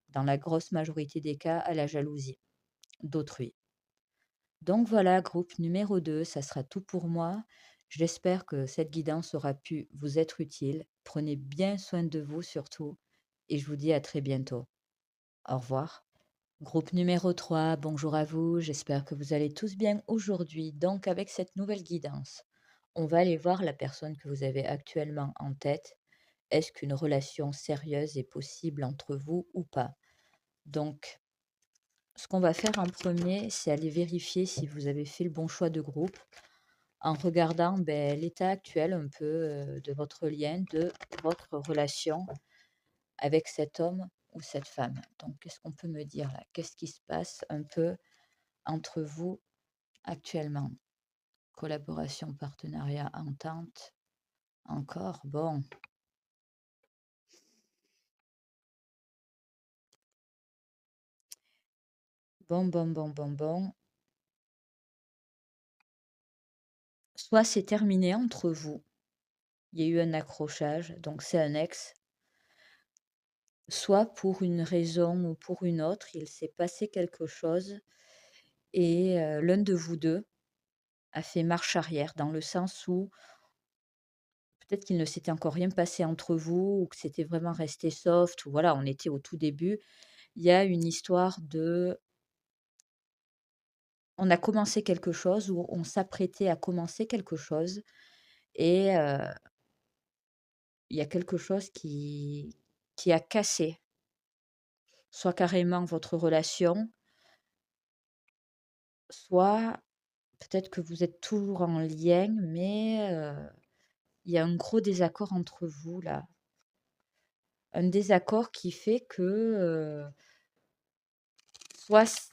dans la grosse majorité des cas, à la jalousie d'autrui. Donc voilà, groupe numéro 2, ça sera tout pour moi. J'espère que cette guidance aura pu vous être utile. Prenez bien soin de vous surtout et je vous dis à très bientôt. Au revoir. Groupe numéro 3, bonjour à vous, j'espère que vous allez tous bien aujourd'hui. Donc avec cette nouvelle guidance, on va aller voir la personne que vous avez actuellement en tête. Est-ce qu'une relation sérieuse est possible entre vous ou pas? Donc, ce qu'on va faire en premier, c'est aller vérifier si vous avez fait le bon choix de groupe en regardant l'état actuel un peu de votre lien, de votre relation avec cet homme ou cette femme. Donc, qu'est-ce qu'on peut me dire là? Qu'est-ce qui se passe un peu entre vous actuellement? Collaboration, partenariat, entente, encore? Bon, bon. Soit c'est terminé entre vous, il y a eu un accrochage, donc c'est un ex, soit pour une raison ou pour une autre, il s'est passé quelque chose et l'un de vous 2 a fait marche arrière, dans le sens où peut-être qu'il ne s'était encore rien passé entre vous ou que c'était vraiment resté soft ou voilà, on était au tout début. Il y a une histoire de on a commencé quelque chose ou on s'apprêtait à commencer quelque chose et il y a quelque chose qui a cassé, soit carrément votre relation, soit peut-être que vous êtes toujours en lien, mais il y a un gros désaccord entre vous là. Un désaccord qui fait que, soit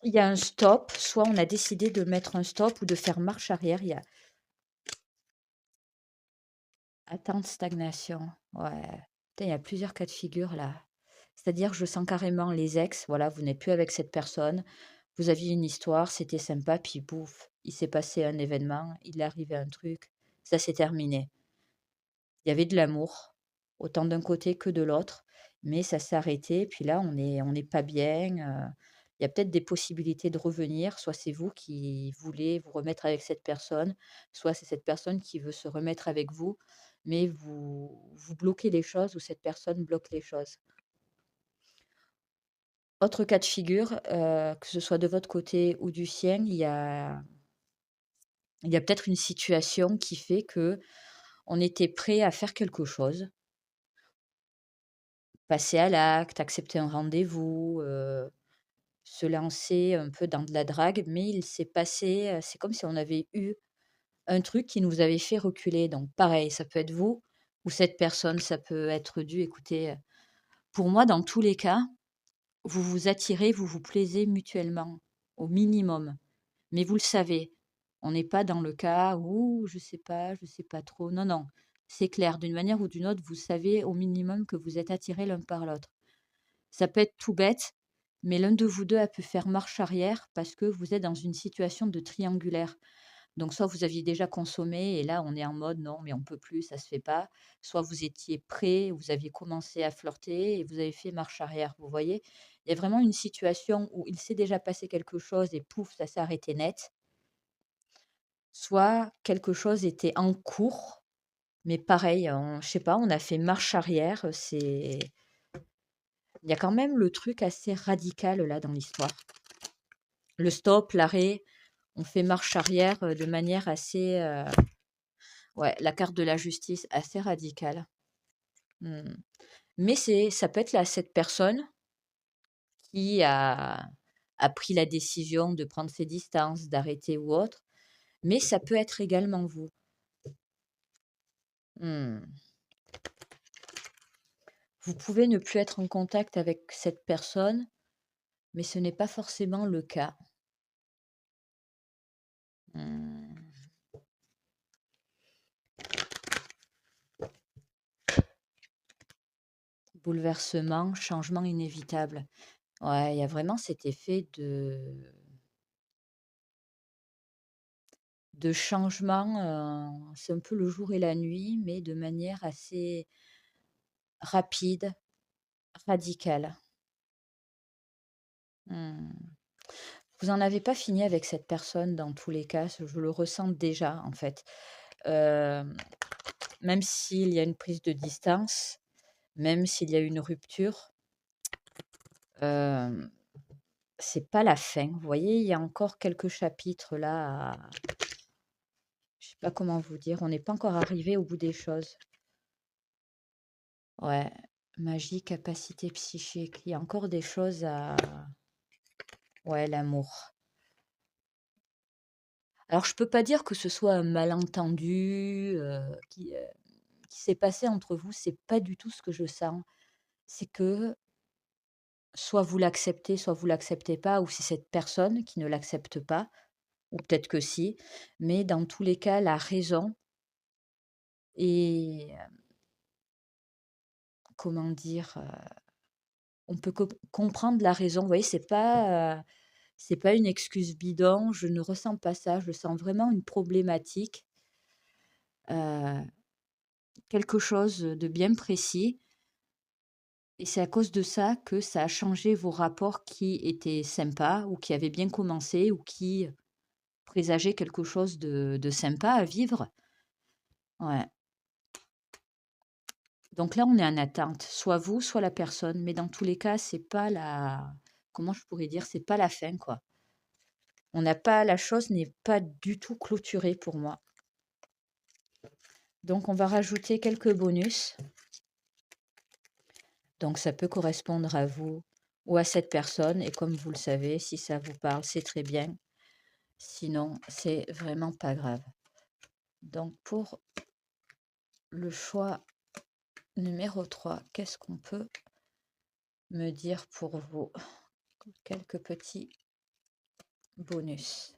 il y a un stop, soit on a décidé de mettre un stop ou de faire marche arrière. Il y a attente, stagnation, ouais. Putain, il y a plusieurs cas de figure là. C'est-à-dire, je sens carrément les ex, voilà, vous n'êtes plus avec cette personne, vous aviez une histoire, c'était sympa, puis bouf, il s'est passé un événement, il est arrivé un truc, ça s'est terminé. Il y avait de l'amour, autant d'un côté que de l'autre, mais ça s'est arrêté, puis là, on n'est pas bien, il y a peut-être des possibilités de revenir, soit c'est vous qui voulez vous remettre avec cette personne, soit c'est cette personne qui veut se remettre avec vous, mais vous bloquez les choses ou cette personne bloque les choses. Autre cas de figure, que ce soit de votre côté ou du sien, il y a peut-être une situation qui fait que on était prêt à faire quelque chose, passer à l'acte, accepter un rendez-vous, se lancer un peu dans de la drague, mais il s'est passé, c'est comme si on avait eu un truc qui nous avait fait reculer. Donc pareil, ça peut être vous ou cette personne, ça peut être dû écoutez, pour moi, dans tous les cas, vous vous attirez, vous vous plaisez mutuellement, au minimum. Mais vous le savez, on n'est pas dans le cas où je sais pas trop. Non, non, c'est clair, d'une manière ou d'une autre, vous savez au minimum que vous êtes attirés l'un par l'autre. Ça peut être tout bête, mais l'un de vous 2 a pu faire marche arrière parce que vous êtes dans une situation de triangulaire. Donc soit vous aviez déjà consommé et là on est en mode: «Non mais on peut plus, ça se fait pas». Soit vous étiez prêts, vous aviez commencé à flirter et vous avez fait marche arrière, vous voyez? Il y a vraiment une situation où il s'est déjà passé quelque chose et pouf, ça s'est arrêté net. Soit quelque chose était en cours, mais pareil, je sais pas, on a fait marche arrière, il y a quand même le truc assez radical là dans l'histoire. Le stop, l'arrêt, on fait marche arrière, de manière assez, ouais, la carte de la justice assez radicale. Mmh. Mais ça peut être là cette personne qui a pris la décision de prendre ses distances, d'arrêter ou autre, mais ça peut être également vous. Mmh. Vous pouvez ne plus être en contact avec cette personne, mais ce n'est pas forcément le cas. Mmh. Bouleversement, changement inévitable. Ouais, il y a vraiment cet effet de changement, c'est un peu le jour et la nuit, mais de manière assez rapide, radicale. Mmh. Vous en avez pas fini avec cette personne dans tous les cas, je le ressens déjà en fait. Hem, Même s'il y a une prise de distance, même s'il y a une rupture, hem, c'est pas la fin. Vous voyez, il y a encore quelques chapitres là à je sais pas comment vous dire, on n'est pas encore arrivé au bout des choses. Ouais, magie, capacité psychique, il y a encore des choses à ouais, l'amour. Alors je peux pas dire que ce soit un malentendu, qui s'est passé entre vous, c'est pas du tout ce que je sens. C'est que soit vous l'acceptez pas, ou c'est cette personne qui ne l'accepte pas, ou peut-être que si, mais dans tous les cas, la raison est, comment dire? On peut comprendre la raison. Vous voyez, c'est pas une excuse bidon, je ne ressens pas ça, je sens vraiment une problématique, heu, quelque chose de bien précis. Et c'est à cause de ça que ça a changé vos rapports qui étaient sympas ou qui avaient bien commencé ou qui présageaient quelque chose de sympa à vivre. Ouais. Donc là, on est en attente, soit vous, soit la personne. Mais dans tous les cas, c'est pas la comment je pourrais dire? C'est pas la fin, quoi. On n'a pas la chose n'est pas du tout clôturée pour moi. Donc on va rajouter quelques bonus. Donc ça peut correspondre à vous ou à cette personne et comme vous le savez, si ça vous parle, c'est très bien. Sinon, c'est vraiment pas grave. Donc pour le choix numéro 3, qu'est-ce qu'on peut me dire pour vous? Quelques petits bonus.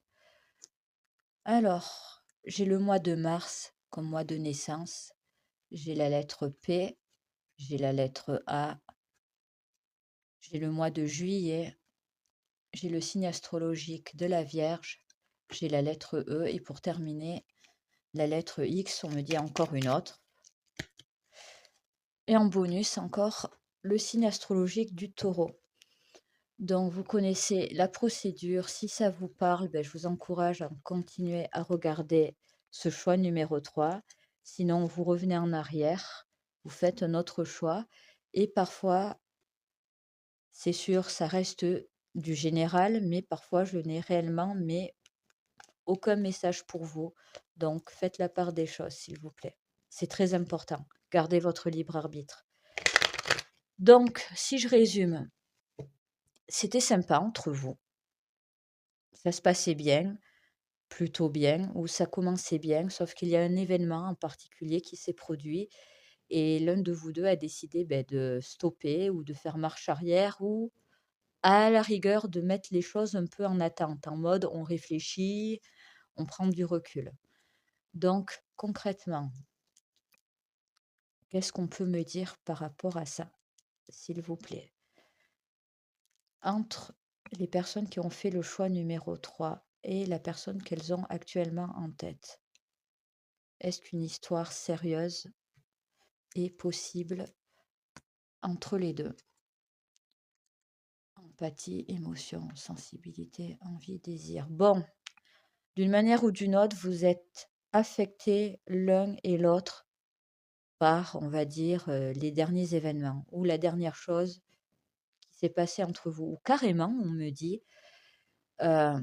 Alors, j'ai le mois de mars comme mois de naissance. J'ai la lettre P, j'ai la lettre A, j'ai le mois de juillet, j'ai le signe astrologique de la Vierge, j'ai la lettre E et pour terminer, la lettre X, on me dit encore une autre. Et en bonus, encore le signe astrologique du Taureau. Donc, vous connaissez la procédure. Si ça vous parle, ben, je vous encourage à continuer à regarder ce choix numéro 3. Sinon, vous revenez en arrière, vous faites un autre choix. Et parfois, c'est sûr, ça reste du général, mais parfois, je n'ai réellement mais aucun message pour vous. Donc, faites la part des choses, s'il vous plaît. C'est très important. Gardez votre libre arbitre. Donc, si je résume, c'était sympa entre vous. Ça se passait bien, plutôt bien, ou ça commençait bien, sauf qu'il y a un événement en particulier qui s'est produit et l'un de vous 2 a décidé, beh, de stopper ou de faire marche arrière ou à la rigueur de mettre les choses un peu en attente, en mode on réfléchit, on prend du recul. Donc concrètement, qu'est-ce qu'on peut me dire par rapport à ça, s'il vous plaît? Entre les personnes qui ont fait le choix numéro 3. et la personne qu'elles ont actuellement en tête. Est-ce qu'une histoire sérieuse est possible entre les 2? Empathie, émotion, sensibilité, envie, désir. Bon, d'une manière ou d'une autre, vous êtes affectés l'un et l'autre par, on va dire, les derniers événements ou la dernière chose qui s'est passée entre vous. Ou carrément, on me dit, heu,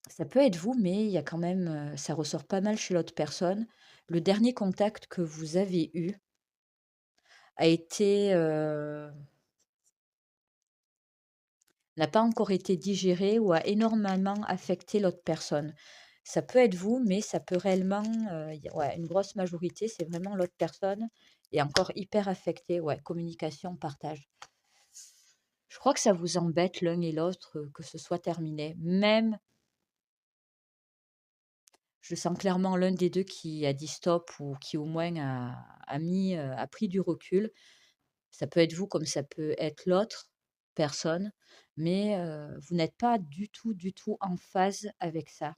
ça peut être vous, mais il y a quand même, ça ressort pas mal chez l'autre personne. Le dernier contact que vous avez eu a été, n'a pas encore été digéré ou a énormément affecté l'autre personne. Ça peut être vous, mais ça peut réellement, y ouais, une grosse majorité, c'est vraiment l'autre personne est encore hyper affectée. Ouais, communication, partage. Je crois que ça vous embête l'un et l'autre, que ce soit terminé. Même, je sens clairement l'un des 2 qui a dit stop ou qui au moins a pris du recul. Ça peut être vous comme ça peut être l'autre personne, mais vous n'êtes pas du tout en phase avec ça,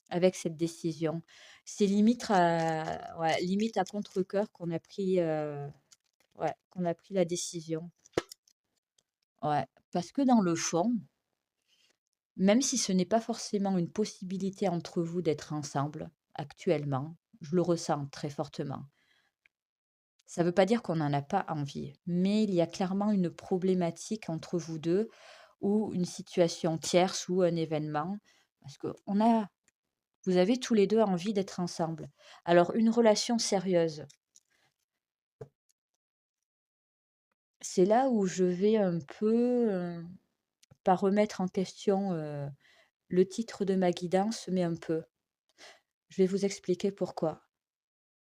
avec cette décision. C'est limite à ouais, limite à contre-cœur qu'on a pris la décision. Ouais, parce que dans le fond, même si ce n'est pas forcément une possibilité entre vous d'être ensemble actuellement, je le ressens très fortement. Ça ne veut pas dire qu'on n'en a pas envie, mais il y a clairement une problématique entre vous 2 ou une situation tierce ou un événement, parce que vous avez tous les 2 envie d'être ensemble. Alors une relation sérieuse, c'est là où je vais un peu, pas remettre en question, le titre de ma guidance, mais un peu. Je vais vous expliquer pourquoi.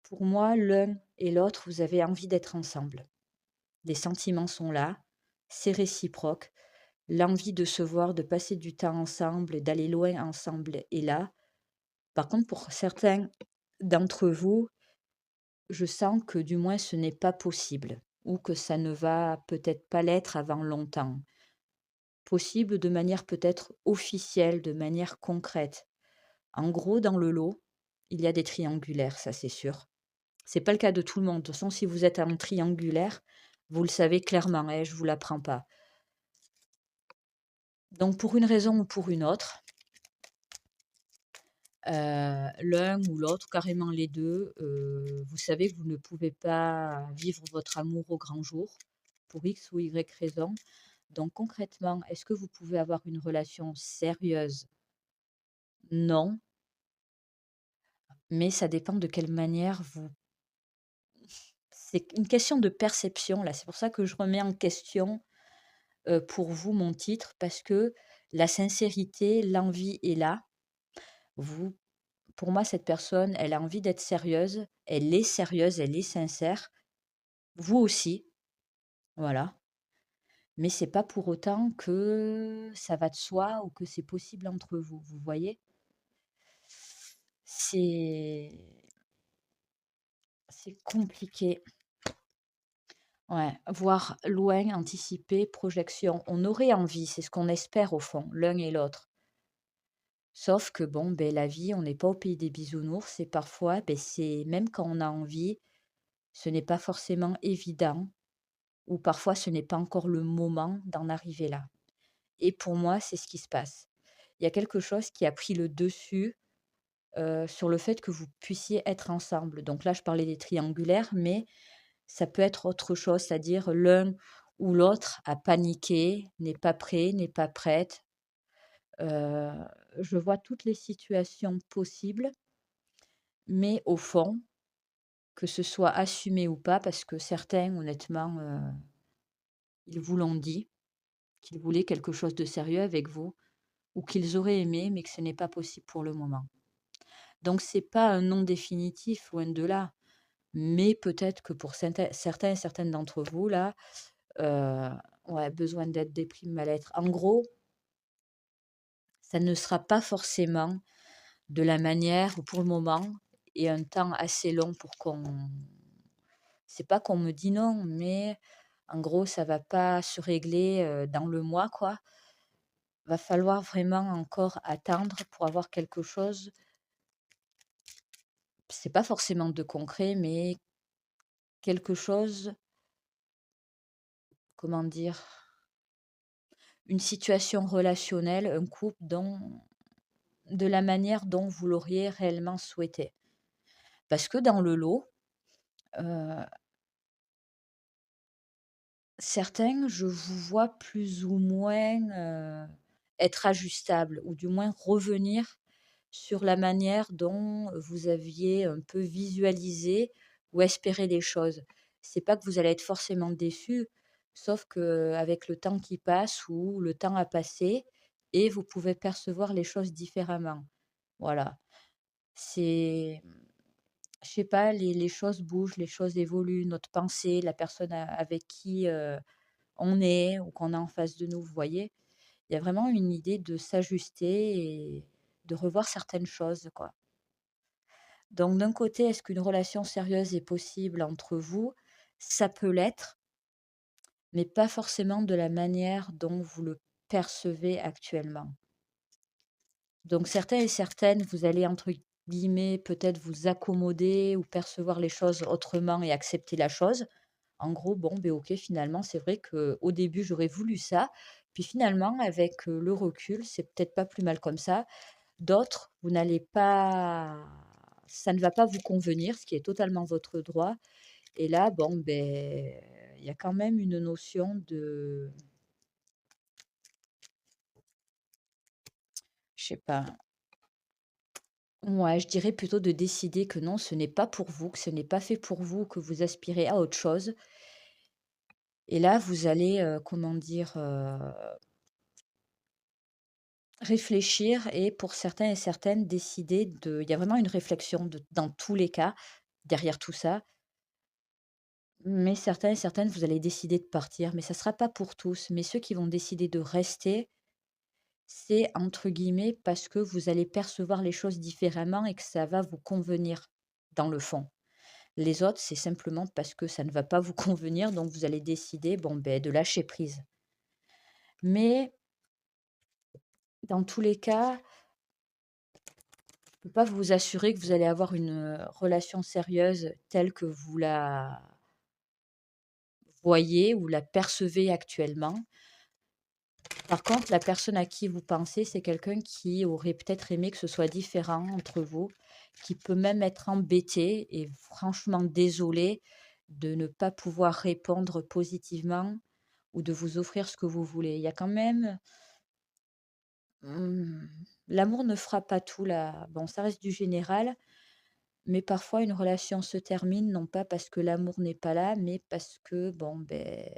Pour moi, l'un et l'autre, vous avez envie d'être ensemble. Les sentiments sont là, c'est réciproque. L'envie de se voir, de passer du temps ensemble et d'aller loin ensemble est là. Par contre, pour certains d'entre vous, je sens que du moins ce n'est pas possible ou que ça ne va peut-être pas l'être avant longtemps. Possible de manière peut-être officielle, de manière concrète. En gros, dans le lot, il y a des triangulaires, ça c'est sûr. C'est pas le cas de tout le monde. De toute façon, si vous êtes en triangulaire, vous le savez clairement, je vous l'apprends pas. Donc pour une raison ou pour une autre, l'un ou l'autre, carrément les 2, vous savez que vous ne pouvez pas vivre votre amour au grand jour, pour X ou Y raison. Donc concrètement, est-ce que vous pouvez avoir une relation sérieuse? Non, mais ça dépend de quelle manière vous c'est une question de perception là, c'est pour ça que je remets en question, pour vous mon titre parce que la sincérité, l'envie est là. Vous Pour moi, cette personne, elle a envie d'être sérieuse, elle est sincère. Vous aussi, voilà. Mais c'est pas pour autant que ça va de soi ou que c'est possible entre vous, vous voyez? C'est c'est compliqué. Ouais, voir loin, anticiper, projection. On aurait envie, c'est ce qu'on espère au fond, l'un et l'autre. Sauf que bon, ben la vie, on n'est pas au pays des bisounours et parfois, ben c'est même quand on a envie, ce n'est pas forcément évident ou parfois ce n'est pas encore le moment d'en arriver là. Et pour moi, c'est ce qui se passe. Il y a quelque chose qui a pris le dessus, sur le fait que vous puissiez être ensemble. Donc là, je parlais des triangulaires, mais ça peut être autre chose, c'est-à-dire l'un ou l'autre a paniqué, n'est pas prêt, n'est pas prête. Heu, je vois toutes les situations possibles, mais au fond, que ce soit assumé ou pas, parce que certains honnêtement, ils vous l'ont dit, qu'ils voulaient quelque chose de sérieux avec vous ou qu'ils auraient aimé, mais que ce n'est pas possible pour le moment. Donc c'est pas un non définitif, loin de là, mais peut-être que pour certains et certaines d'entre vous là, heu, ouais, besoin d'aide, déprime, mal-être. En gros, ça ne sera pas forcément de la manière ou pour le moment et un temps assez long pour qu'on c'est pas qu'on me dit non, mais en gros, ça va pas se régler, dans le mois, quoi. va falloir vraiment encore attendre pour avoir quelque chose, c'est pas forcément de concret, mais quelque chose, comment dire? Une situation relationnelle, un couple de la manière dont vous l'auriez réellement souhaité. Parce que dans le lot, heu, certains, je vous vois plus ou moins, être ajustables ou du moins revenir sur la manière dont vous aviez un peu visualisé ou espéré les choses. C'est pas que vous allez être forcément déçus, sauf qu'avec le temps qui passe ou le temps a passé et vous pouvez percevoir les choses différemment. Voilà. C'est je sais pas, les choses bougent, les choses évoluent, notre pensée, la personne avec qui, on est ou qu'on a en face de nous, vous voyez? Il y a vraiment une idée de s'ajuster et de revoir certaines choses, quoi. Donc d'un côté, est-ce qu'une relation sérieuse est possible entre vous? Ça peut l'être, mais pas forcément de la manière dont vous le percevez actuellement. Donc certains et certaines, vous allez entre guillemets peut-être vous accommoder ou percevoir les choses autrement et accepter la chose. En gros, bon, ben OK, finalement, c'est vrai qu'au début, j'aurais voulu ça, puis finalement, avec, le recul, c'est peut-être pas plus mal comme ça. D'autres, vous n'allez pas ça ne va pas vous convenir, ce qui est totalement votre droit et là, bon, ben il y a quand même une notion de je sais pas, ouais, je dirais plutôt de décider que non, ce n'est pas pour vous, que ce n'est pas fait pour vous, que vous aspirez à autre chose et là, vous allez, comment dire? Réfléchir et pour certains et certaines décider de il y a vraiment une réflexion dans tous les cas, derrière tout ça, mais certains et certaines, vous allez décider de partir, mais ça ne sera pas pour tous. Mais ceux qui vont décider de rester, c'est entre guillemets parce que vous allez percevoir les choses différemment et que ça va vous convenir dans le fond. Les autres, c'est simplement parce que ça ne va pas vous convenir, donc vous allez décider, bon, ben de lâcher prise. Mais dans tous les cas, peux pas vous assurer que vous allez avoir une, relation sérieuse telle que vous la voyez ou la percevez actuellement. Par contre, la personne à qui vous pensez, c'est quelqu'un qui aurait peut-être aimé que ce soit différent entre vous, qui peut même être embêté et franchement désolé de ne pas pouvoir répondre positivement ou de vous offrir ce que vous voulez. Il y a quand même, mmh, l'amour ne fera pas tout là. Bon, ça reste du général. Mais parfois, une relation se termine, non pas parce que l'amour n'est pas là, mais parce que, bon, ben,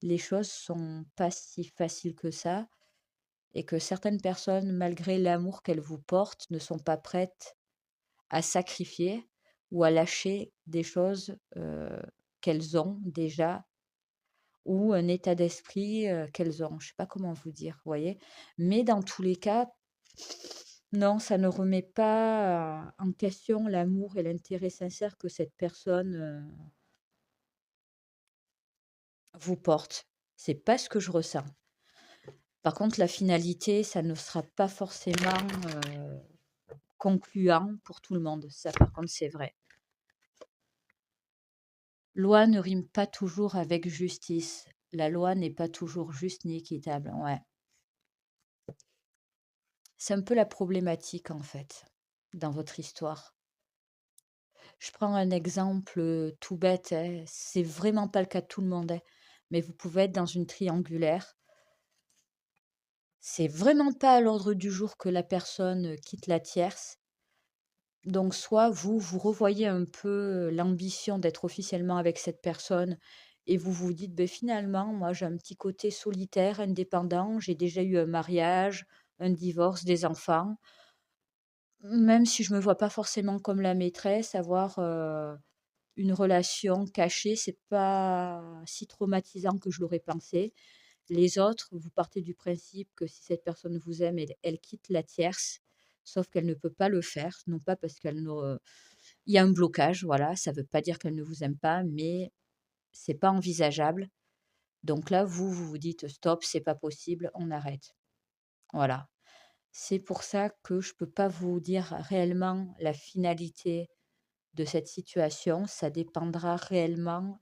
les choses sont pas si faciles que ça et que certaines personnes, malgré l'amour qu'elles vous portent, ne sont pas prêtes à sacrifier ou à lâcher des choses, qu'elles ont déjà ou un état d'esprit, qu'elles ont. Je sais pas comment vous dire, vous voyez? Mais dans tous les cas, non, ça ne remet pas, en question l'amour et l'intérêt sincère que cette personne, vous porte. C'est pas ce que je ressens. Par contre, la finalité, ça ne sera pas forcément, concluant pour tout le monde. Ça, par contre, c'est vrai. Loi ne rime pas toujours avec justice. La loi n'est pas toujours juste ni équitable. Ouais. C'est un peu la problématique, en fait, dans votre histoire. Je prends un exemple, tout bête, hein, c'est vraiment pas le cas de tout le monde, hein, mais vous pouvez être dans une triangulaire. C'est vraiment pas à l'ordre du jour que la personne, quitte la tierce. Donc soit vous revoyez un peu, l'ambition d'être officiellement avec cette personne et vous vous dites: ben finalement, moi, j'ai un petit côté solitaire, indépendant, j'ai déjà eu un mariage, un divorce, des enfants. Même si je me vois pas forcément comme la maîtresse, avoir, une relation cachée, c'est pas si traumatisant que je l'aurais pensé. Les autres, vous partez du principe que si cette personne vous aime, elle quitte la tierce, sauf qu'elle ne peut pas le faire, non pas parce qu'elle ne il y a un blocage, voilà, ça veut pas dire qu'elle ne vous aime pas, mais c'est pas envisageable. Donc là, vous vous dites: «Stop, c'est pas possible, on arrête». Voilà. C'est pour ça que je peux pas vous dire réellement la finalité de cette situation. Ça dépendra réellement,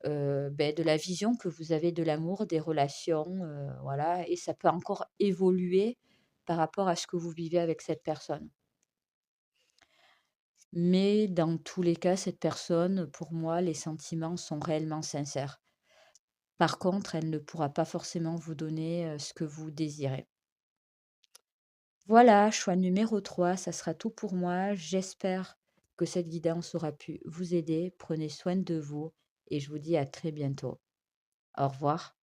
de la vision que vous avez de l'amour, des relations, voilà, et ça peut encore évoluer par rapport à ce que vous vivez avec cette personne. Mais dans tous les cas, cette personne, pour moi, les sentiments sont réellement sincères. Par contre, elle ne pourra pas forcément vous donner, ce que vous désirez. Voilà, choix numéro 3, ça sera tout pour moi. J'espère que cette guidance aura pu vous aider. Prenez soin de vous et je vous dis à très bientôt. Au revoir.